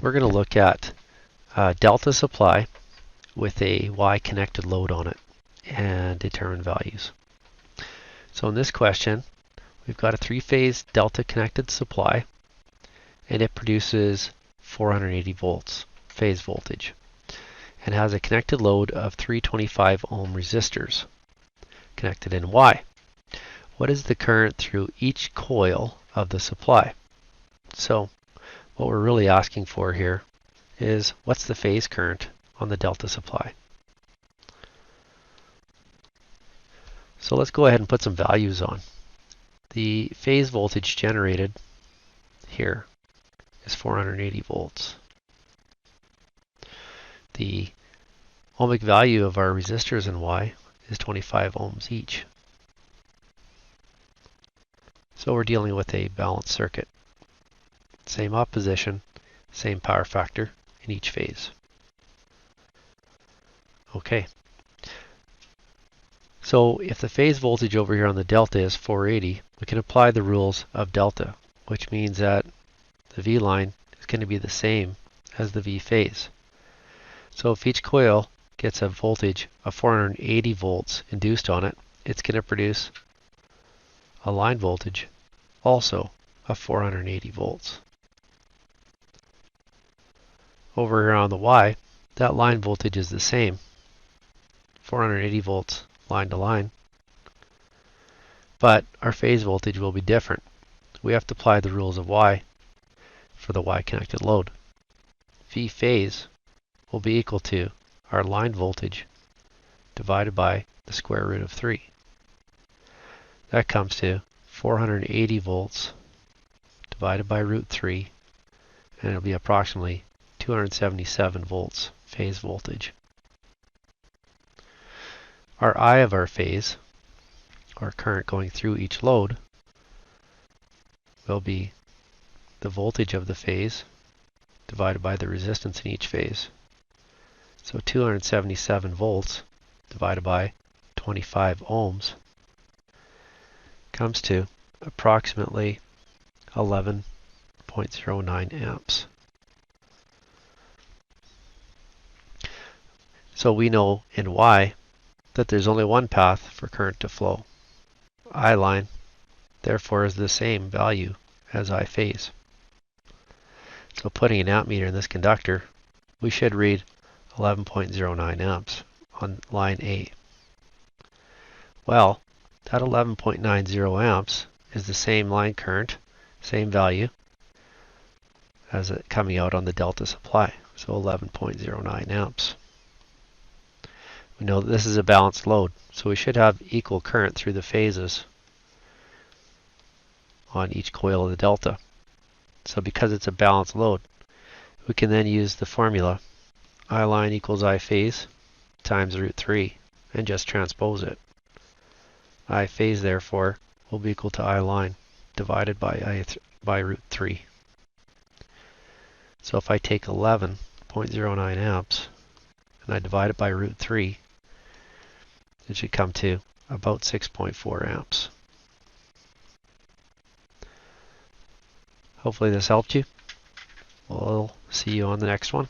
we're going to look at delta supply with a Y connected load on it and determine values. So in this question, we've got a three-phase delta connected supply, and it produces 480 volts phase voltage and has a connected load of 325 ohm resistors connected in Y. What is the current through each coil of the supply? So what we're really asking for here is what's the phase current on the delta supply. So let's go ahead and put some values on. The phase voltage generated here is 480 volts. The ohmic value of our resistors in Y is 25 ohms each. So we're dealing with a balanced circuit. Same opposition, same power factor in each phase. Okay. So if the phase voltage over here on the delta is 480, we can apply the rules of delta, which means that the V line is going to be the same as the V phase. So if each coil gets a voltage of 480 volts induced on it, it's going to produce a line voltage also of 480 volts. Over here on the Y, that line voltage is the same, 480 volts line to line, but our phase voltage will be different. We have to apply the rules of Y for the Y connected load. V phase will be equal to our line voltage divided by the square root of 3. That comes to 480 volts divided by root 3, and it'll be approximately 277 volts phase voltage. Our I of our phase, or current going through each load, will be the voltage of the phase divided by the resistance in each phase. So 277 volts divided by 25 ohms comes to approximately 11.09 amps. So we know in Y that there's only one path for current to flow. I line, therefore, is the same value as I phase. So putting an ammeter in this conductor, we should read 11.09 amps on line A. Well, that 11.90 amps is the same line current, same value as it coming out on the delta supply, so 11.09 amps. We know that this is a balanced load, so we should have equal current through the phases on each coil of the delta. So because it's a balanced load, we can then use the formula I line equals I phase times root 3 and just transpose it. I phase therefore will be equal to I line divided by root 3. So if I take 11.09 amps and I divide it by root 3, it should come to about 6.4 amps. Hopefully this helped you. We'll see you on the next one.